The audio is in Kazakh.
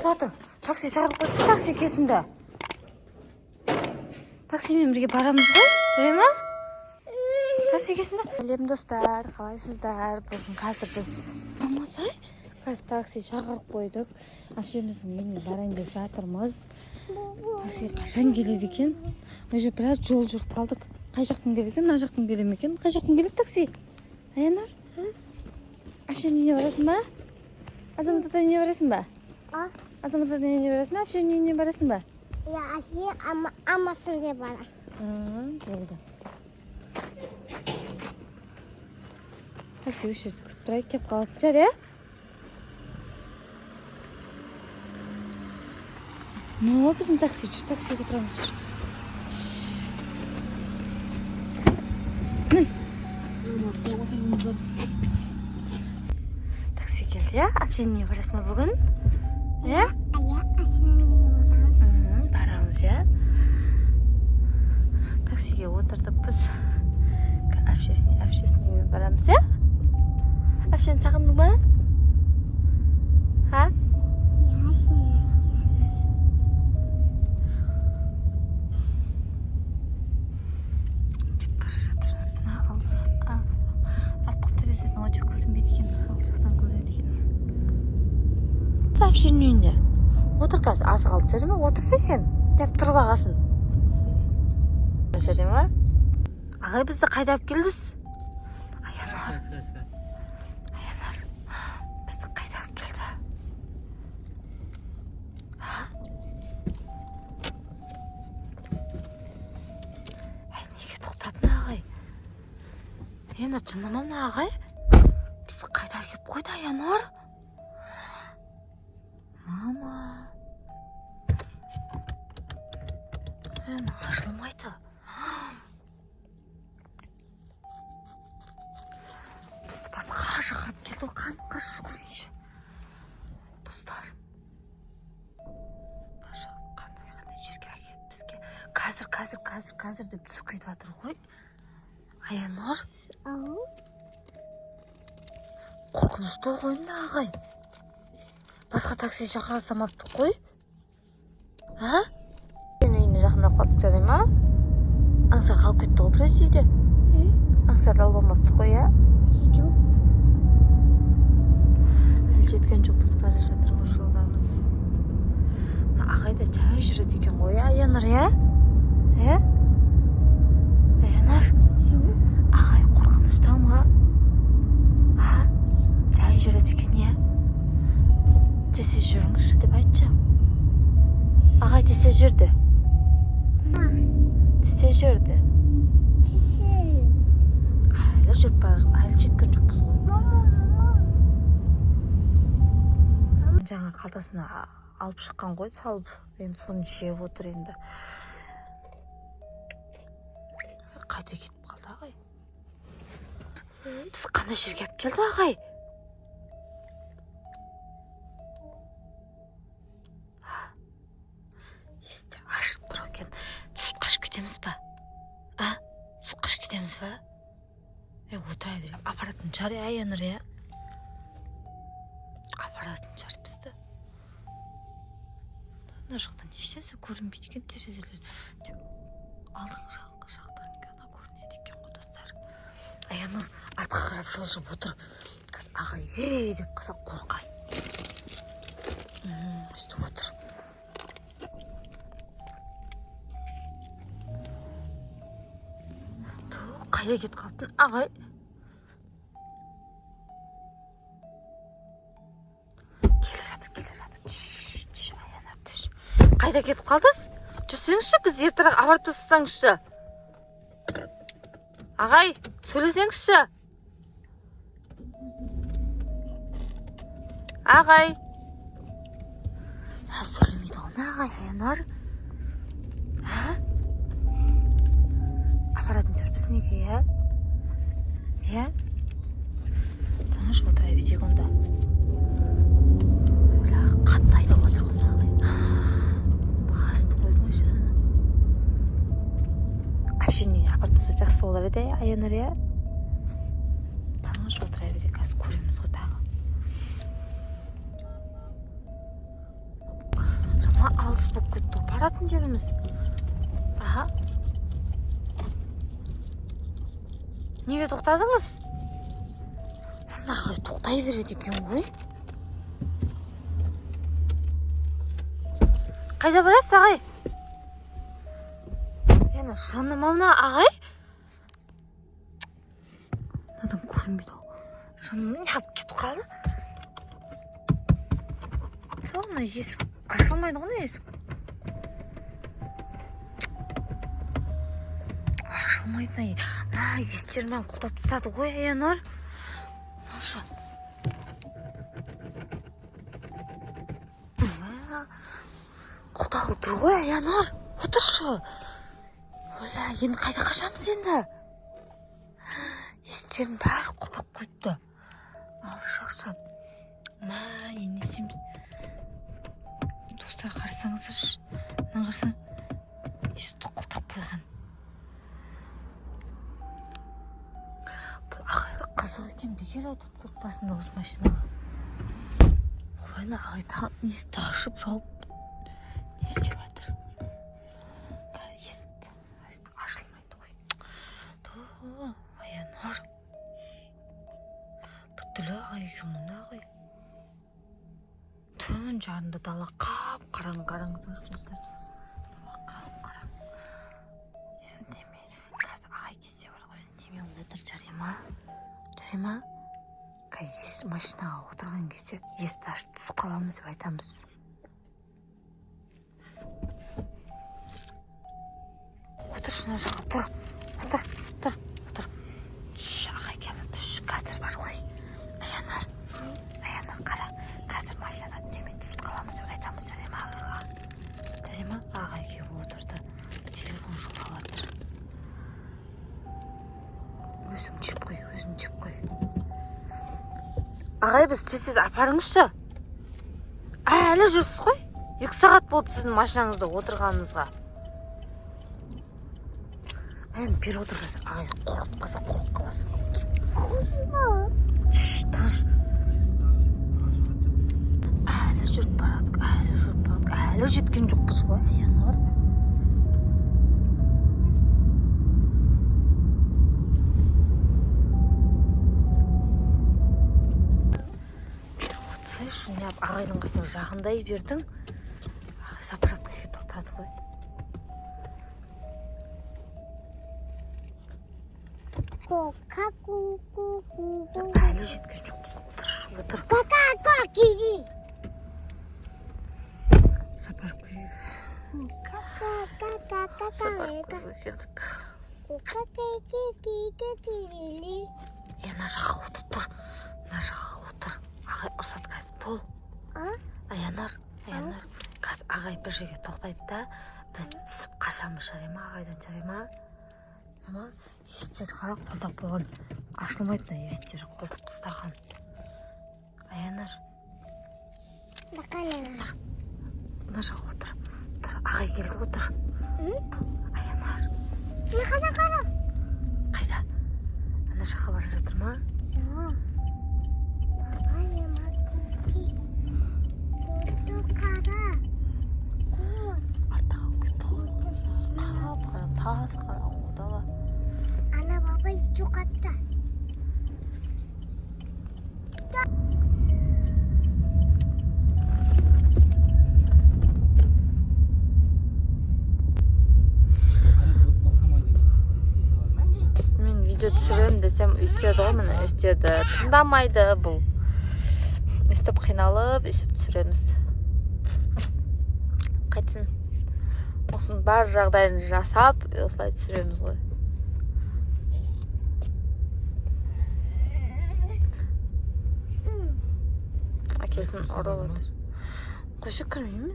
тұр. Такси шақырып қойды, такси кезінде. Таксимен бірге барамыз ғой, жарай ма? Такси кезінде. Сәлем достар, қалайсыздар? Бүгін қазір біз болмасай, қазір такси шақырып қойдық. Әпшеміздің үйіне барайын деп жатырмыз. Такси қашан келеді екен? Уже біраз жол жүріп қалдық. Қай жақтан келеді екен, ана жақтан келе ме екен? Қай жақтан келеді такси? Аянар? Әпшенің үйіне барасың ба? Азаматтардың үйіне барасың ба? Азаматтардың үйіне барасың ба? Әпшенің үйіне барасың ба? Я әже амасын деп бара. Болды. Такси өшірді күтіп тұрайық, кеп қалып жар, е? Ну, біздің такси жүр, таксиге тұрамыз жүр. Мін. Такси келді, е? Әпшенің үйіне барасың ба бүгін? Е? Барамыз, е? Таксиге отырдық біз. Әпшесіне барамыз, е? Әпшені сағындың ба? Ха? Кетіп бара жатырмыз. Артық терезеден очы көрінбейді екен. Ал жақтан көрінеді екен. Әпшенің үйінде. Отыр қазір, азы қалды жарай ма? Отырсай сен. Деп тұрып ағасын. Жарай ма? Ағай бізді қайда алып келдіз? Аянар. Аянар. Бізді қайда алып келді? Неге тоқтадың ағай? Мына жынама мына ағай? Бізді қайда алып қойды Аянар? Мама. Ашылмайды. Бізді басқа жақап келді ғой, қашы көрейінші. Достар. Қандай жерге әкелді бізге. Қазір деп түскейді батыр ғой. Аянар. Қорқынышты ғой мына ағай. Басқа такси шақыра самаптық қой. Үйіне жақындап қалдық жарай ма? Аңсар қалып кетті ғой біраз жейді. Аңсарды алып алмапты ғой, ә? Әлі жеткен жоқпыз, бара жатырмыз, жолдамыз. Ағай да жай жүреді екен ғой, Аянар, ә? Аянар? Ағай қорқынышты ма? Жай жүреді екен, ә? Десе жүріңізші деп айтшы. Ағай десе жүрді. Десе жүрді. Әлі жүріп бар, әлі жеткен жоқпыз ғой. Жаңа қалтасына алып шыққан ғой, салып. Енді соны жеп отыр енді. Қайда кетіп қалды ағай? Біз қандай жерге алып келді ағай? Ашып тұр екен. Түсіп қашып кетеміз ба? Түсіп қашып кетеміз ба? Отыра берейік. Апаратын жар, Аянар, е? Апаратын жар бізді. Мына жақтан ешнәрсе көрінбейді екен, терезелер. Тек алдыңғы жақтан ғана көрінеді екен ғой, достар. Аянар артқа қарап жылжып отыр. Қазір ағай ей деп қалса қорқасын. Өстіп отыр. Қайда кетіп қалдың, ағай? Келе жатыр. Аянар, түш. Қайда кетіп қалдыз? Жүрсеңізші, біз ертірақ апарып тастасаңызшы. Ағай, сөйлесеңізші. Ағай. Сөйлемейді оны, ағай, Аянар. Апаратын жар біз неге, е? Таныш отыра берейік онда. Қатты айдап отыр ғой ағай. Басты қойдың ғой жаңа. Әпшенің апарып тастаса жақсы болар еді, Аянар, е? Таныш отыра берейік, қазір көреміз ғой тағы. алыс болып кеттік баратын жеріміз. Аха. Неге тоқтадыңыз? Ағай тоқтай береді екен ғой. Қайда барасыз ағай? Енді жаныма мына ағай. Надан көрінбейді ол. Жаным неғып кетіп қалды. Соғына есік ашылмайды ғой есік. Ашылмайды. Естермен құлтап тастады ғой Аянар. Ноша. Құлтақ отыр ғой Аянар. Отыршы. Оля, енді қайда қашамыз енді? Естерін бәрі құлтап қойыпты. Алды жақсы. Енесем. Достар қарсаңыздаршы. Мынаны қарсам. Есті құлтап қойған. Бұл ағайлы қызық екен. Бекер отырып тұрып басында осы машинаға. Ойна ағай есті ашып жауып. Не істеп жатыр? Есті ашылмайды ғой. Аянар. Бір түлі ағай жұмына ағай. Түн жарында дала қап қараңыздар достар. Дала қап қараң. Деме, қазір ағай кезде бар ғой. Деме отыр жарема. Жарема. Машинаға отырған кезде есті ашып түсіп қаламыз деп айтамыз. Отыр шына жаққа тұр. Отыр. Ағай келді тұр. Қазір бар ғой. Аянар қара. Қазір машинадан деме түсіп қаламыз деп айтамыз Жарема ағаға. Жарема ағай келіп отырды. Телефон шұлғап жатыр. Өзің жеп қой. Ағай, біз тез апарыңызшы. Әлі жүрсіз ғой? 2 сағат болды сіздің машинаңызда отырғаныңызға. Енді бері отырғасы. Ағай, қорқып қаласың. Тыныш. Әлі жүріп барадық. Әлі жеткен жоқпыз ғой, Аянар. Шынап ағайдың қасына жақындай бердің. Ағай заправкаға тоқтады ғой. Әлі жеткен жоқпыз ғой. Отыр. Заправкаға келдік. Мына жаққа отыр. Ағай ұрсат қазір бол. Аянар. Қазір ағай бір жерге тоқтайды да, біз түсіп қашамыз Жарема ағайдан. Жарема. Есіктерді қара қолдап болған. Ашылмайтын есіктері қолдап қыстаған. Аянар. Мына жаққа отыр. Ағай келді отыр. Аянар. Қайда? Ана жаққа бара жатыр ма? Тас қараң одала. Ана баба çok attı. Мен видео түсірем десем үстеді ғой, міне үстеді. Тыңдамайды бұл. Үстіп қиналып, үстіп түсіреміз. Қайтсын. Осының бар жағдайын жасап, осылай түсіреміз ғой. Әкесін ұрып отыр. Қойшы кірмеймін.